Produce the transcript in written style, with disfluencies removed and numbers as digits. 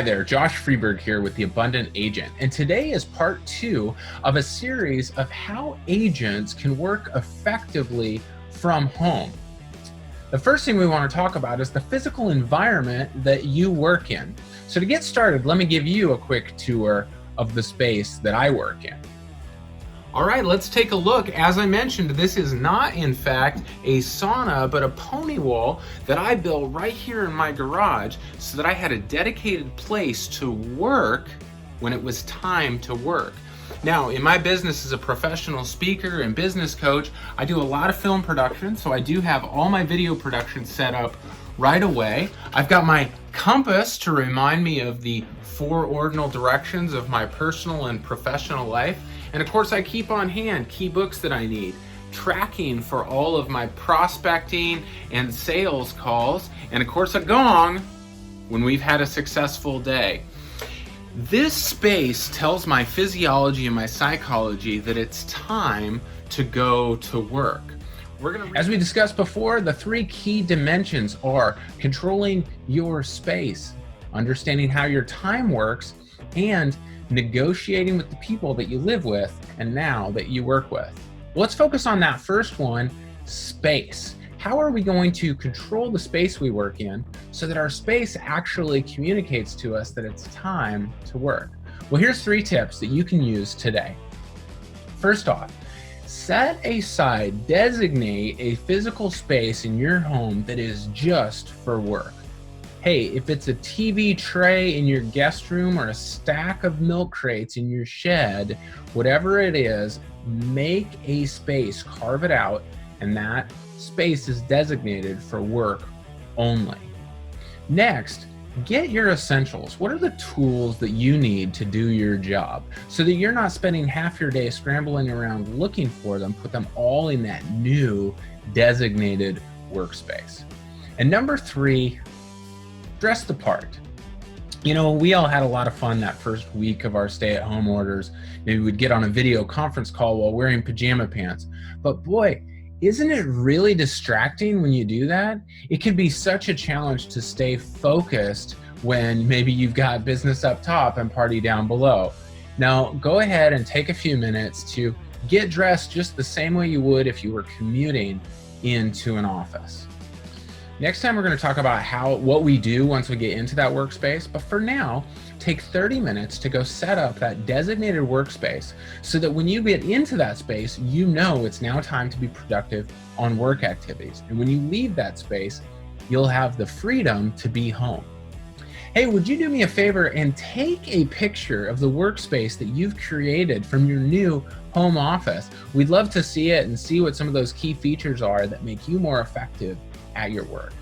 Hi there, Josh Friberg here with The Abundant Agent, and today is part 2 of a series of how agents can work effectively from home. The first thing we want to talk about is the physical environment that you work in. So to get started, let me give you a quick tour of the space that I work in. All right, let's take a look. As I mentioned, this is not, in fact, a sauna, but a pony wall that I built right here in my garage so that I had a dedicated place to work when it was time to work. Now, in my business as a professional speaker and business coach, I do a lot of film production, so I do have all my video production set up right away. I've got my compass to remind me of the 4 ordinal directions of my personal and professional life. And of course, I keep on hand key books that I need, tracking for all of my prospecting and sales calls, and of course, a gong when we've had a successful day. This space tells my physiology and my psychology that it's time to go to work. As we discussed before, the 3 key dimensions are controlling your space, understanding how your time works, and negotiating with the people that you live with and now that you work with. Let's focus on that first one, space. How are we going to control the space we work in so that our space actually communicates to us that it's time to work? Well, here's 3 tips that you can use today. First off, set aside, designate a physical space in your home that is just for work. Hey, if it's a TV tray in your guest room or a stack of milk crates in your shed, whatever it is, make a space, carve it out, and that space is designated for work only. Next, get your essentials. What are the tools that you need to do your job so that you're not spending half your day scrambling around looking for them? Put them all in that new designated workspace. And number 3, dress the part. You know, we all had a lot of fun that first week of our stay-at-home orders. Maybe we'd get on a video conference call while wearing pajama pants. But boy, isn't it really distracting when you do that? It can be such a challenge to stay focused when maybe you've got business up top and party down below. Now, go ahead and take a few minutes to get dressed just the same way you would if you were commuting into an office. Next time, we're going to talk about what we do once we get into that workspace. But for now, take 30 minutes to go set up that designated workspace so that when you get into that space, you know it's now time to be productive on work activities. And when you leave that space, you'll have the freedom to be home. Hey, would you do me a favor and take a picture of the workspace that you've created from your new home office? We'd love to see it and see what some of those key features are that make you more effective at your work.